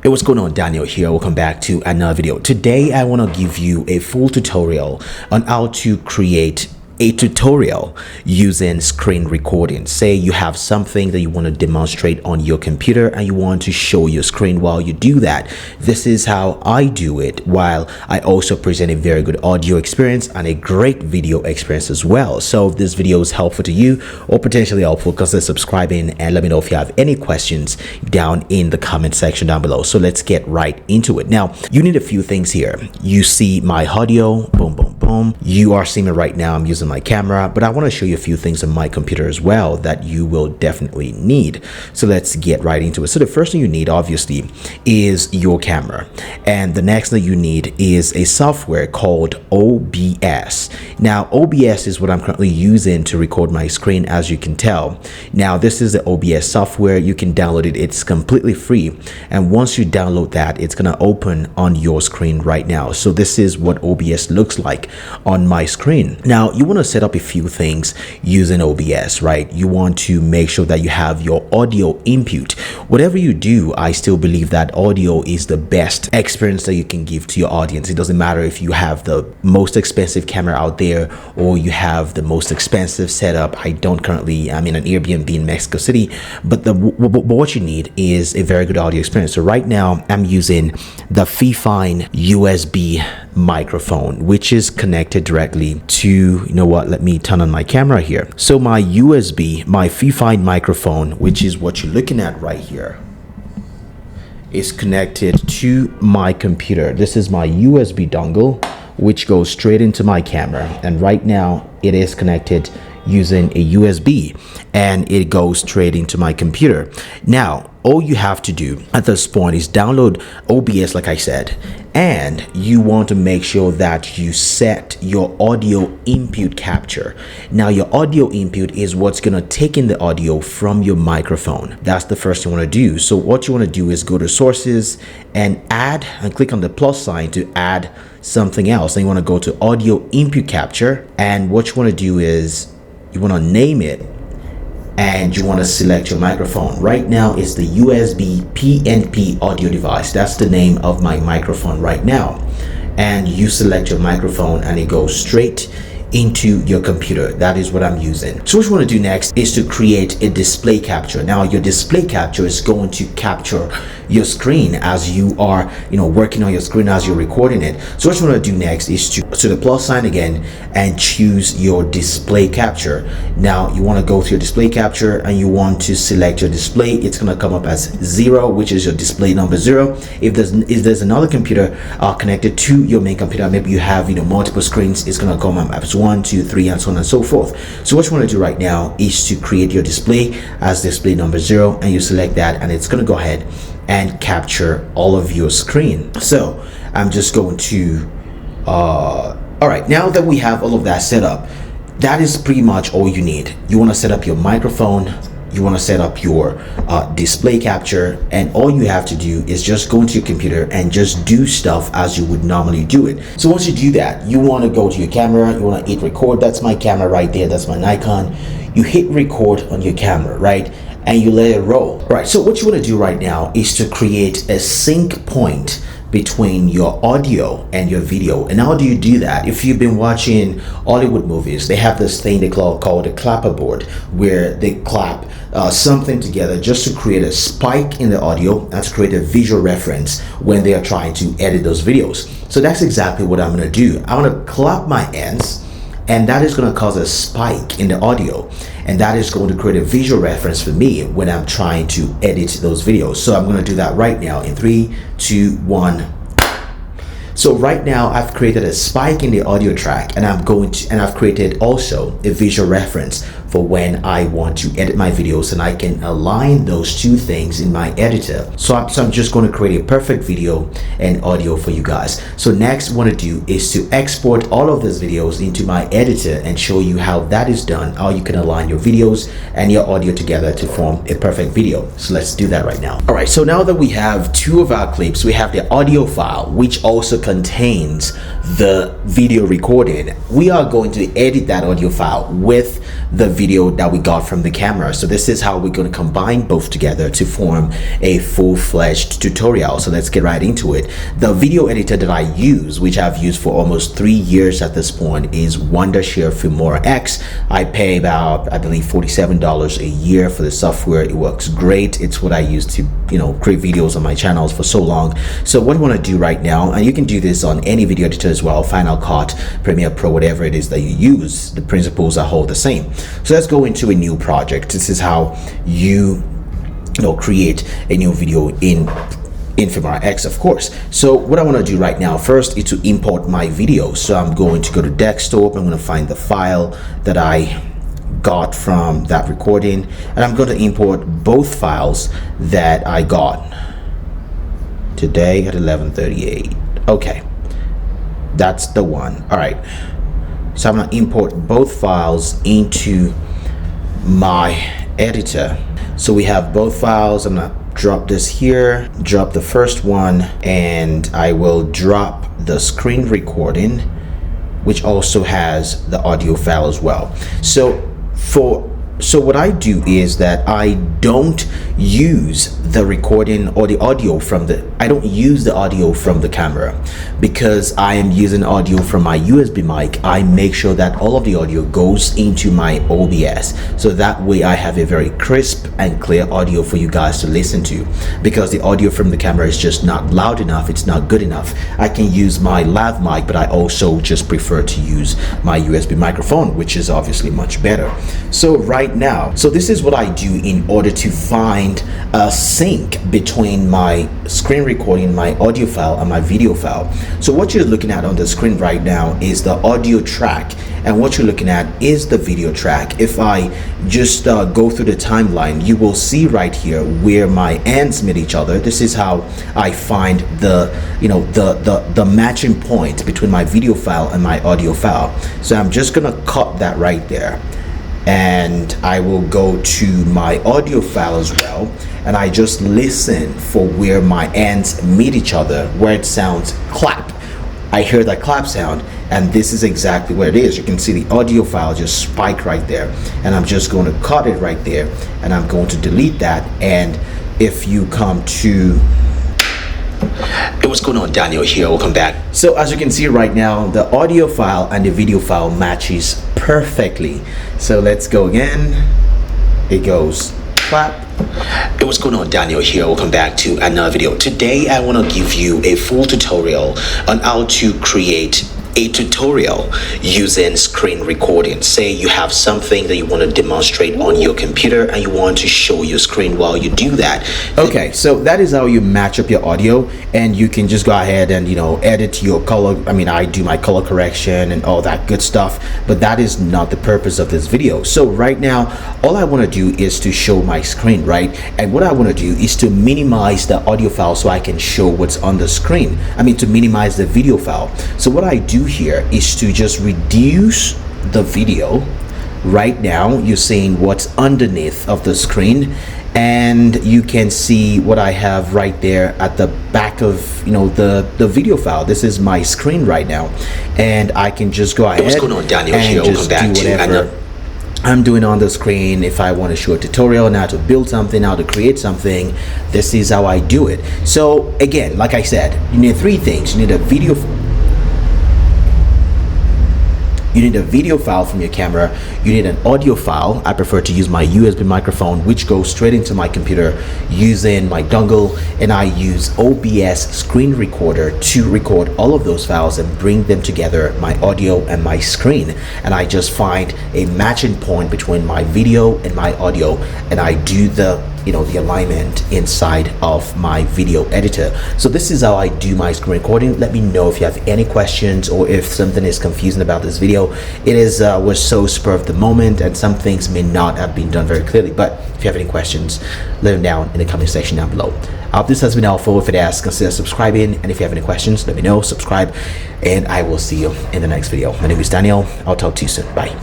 Hey, what's going on? Daniel here. Welcome back to another video. Today I want to give you a full tutorial on how to create a tutorial using screen recording. Say you have something that you want to demonstrate on your computer and you want to show your screen while you do that. This is how I do it, while I also present a very good audio experience and a great video experience as well. So if this video is helpful to you or potentially helpful, consider subscribing and let me know if you have any questions down in the comment section down below. So let's get right into it. Now, you need a few things here. You see my audio, boom, boom, boom. You are seeing it right now. I'm using my camera, but I want to show you a few things on my computer as well that you will definitely need. So let's get right into it. So the first thing you need obviously is your camera, and the next thing you need is a software called OBS. Now OBS is what I'm currently using to record my screen, as you can tell. Now this is the OBS software. You can download it. It's completely free, and once you download that, it's gonna open on your screen right now. So this is what OBS looks like on my screen. Now you want to set up a few things using OBS, right? You want to make sure that you have your audio input. Whatever you do, I still believe that audio is the best experience that you can give to your audience. It doesn't matter if you have the most expensive camera out there or you have the most expensive setup. I'm in an Airbnb in Mexico City, but what you need is a very good audio experience. So right now I'm using the Fifine USB microphone, which is connected directly to, you know what, let me turn on my camera here. So my USB, my Fifine microphone, which is what you're looking at right here, is connected to my computer. This is my USB dongle, which goes straight into my camera, and right now it is connected using a USB and it goes straight into my computer. Now all you have to do at this point is download OBS, like I said, and you want to make sure that you set your audio input capture. Now your audio input is what's gonna take in the audio from your microphone. That's the first thing you want to do. So what you want to do is go to sources and add, and click on the plus sign to add something else. Then you want to go to audio input capture, and what you want to do is you want to name it and you want to select your microphone. Right now it's the USB PNP audio device. That's the name of my microphone right now. And you select your microphone and it goes straight into your computer. That is what I'm using. So what you want to do next is to create a display capture. Now your display capture is going to capture your screen as you are, working on your screen as you're recording it. So what you want to do next is to the plus sign again and choose your display capture. Now you want to go to your display capture and you want to select your display. It's going to come up as 0, which is your display number 0. If there's another computer connected to your main computer, maybe you have multiple screens, it's going to come up as 1, 2, 3, and so on and so forth. So what you want to do right now is to create your display as display number 0, and you select that, and it's going to go ahead and capture all of your screen. So I'm just going to all right, now that we have all of that set up, that is pretty much all you need. You want to set up your microphone, you want to set up your display capture, and all you have to do is just go into your computer and just do stuff as you would normally do it. So once you do that, you want to go to your camera, you want to hit record. That's my camera right there, that's my Nikon. You hit record on your camera, right, and you let it roll. Right, so what you want to do right now is to create a sync point between your audio and your video. And how do you do that? If you've been watching Hollywood movies, they have this thing they call a clapperboard, where they clap something together just to create a spike in the audio and to create a visual reference when they are trying to edit those videos. So that's exactly what I'm going to do. I'm going to clap my hands, and that is going to cause a spike in the audio, and that is going to create a visual reference for me when I'm trying to edit those videos. So I'm going to do that right now in 3, 2, 1. So right now I've created a spike in the audio track, and I've created also a visual reference for when I want to edit my videos, and I can align those two things in my editor. So I'm just going to create a perfect video and audio for you guys. So next what I want to do is to export all of these videos into my editor and show you how that is done, how you can align your videos and your audio together to form a perfect video. So let's do that right now. All right, so now that we have two of our clips, we have the audio file, which also contains the video recording, we are going to edit that audio file with the video that we got from the camera. So this is how we're going to combine both together to form a full-fledged tutorial. So let's get right into it. The video editor that I use, which I've used for almost 3 years at this point, is Wondershare Filmora X. I pay about, I believe, $47 a year for the software. It works great. It's what I use to, create videos on my channels for so long. So what I want to do right now, and you can do this on any video editor as well, Final Cut, Premiere Pro, whatever it is that you use, the principles are all the same. So let's go into a new project. This is how you create a new video in Filmora X, of course. So what I want to do right now first is to import my video. So I'm going to go to desktop. I'm going to find the file that I got from that recording, and I'm going to import both files that I got today at 11:38. Okay, that's the one. All right, so I'm going to import both files into my editor. So we have both files. I'm going to drop this here, drop the first one, and I will drop the screen recording, which also has the audio file as well. So what I do is that I don't use the recording or the audio from I don't use the audio from the camera, because I am using audio from my USB mic. I make sure that all of the audio goes into my OBS, so that way I have a very crisp and clear audio for you guys to listen to, because the audio from the camera is just not loud enough. It's not good enough. I can use my lav mic, but I also just prefer to use my USB microphone, which is obviously much better. So right now, so this is what I do in order to find a sync between my screen recording, my audio file, and my video file. So what you're looking at on the screen right now is the audio track, and what you're looking at is the video track. If I just go through the timeline, you will see right here where my ends meet each other. This is how I find the matching point between my video file and my audio file. So I'm just gonna cut that right there, and I will go to my audio file as well, and I just listen for where my ends meet each other, where it sounds clap. I hear that clap sound, and this is exactly where it is. You can see the audio file just spike right there, and I'm just going to cut it right there, and I'm going to delete that. And if you come to Hey, what's going on? Daniel here. Welcome back. So as you can see right now, the audio file and the video file matches perfectly. So let's go again. It goes clap. Hey, what's going on? Daniel here. Welcome back to another video. Today I want to give you a full tutorial on how to create a tutorial using screen recording. Say you have something that you want to demonstrate on your computer and you want to show your screen while you do that. Okay, so that is how you match up your audio, and you can just go ahead and edit your color. I mean, I do my color correction and all that good stuff, but that is not the purpose of this video. So right now, all I want to do is to show my screen, right? And what I want to do is to minimize the audio file so I can show what's on the screen. I mean, to minimize the video file. So what I do here is to just reduce the video. Right now you're seeing what's underneath of the screen, and you can see what I have right there at the back of the video file. This is my screen right now, and I can just go ahead and just do whatever I'm doing on the screen. If I want to show a tutorial on how to build something, how to create something, this is how I do it. So again, like I said, you need three things. You need a video file from your camera, you need an audio file. I prefer to use my USB microphone, which goes straight into my computer using my dongle, and I use OBS screen recorder to record all of those files and bring them together, my audio and my screen, and I just find a matching point between my video and my audio, and I do the alignment inside of my video editor. So this is how I do my screen recording. Let me know if you have any questions or if something is confusing about this video. It was so spur of the moment, and some things may not have been done very clearly, but if you have any questions, let them down in the comment section down below. I hope this has been helpful. If it has, consider subscribing, and if you have any questions, let me know, subscribe, and I will see you in the next video. My name is Daniel. I'll talk to you soon. Bye.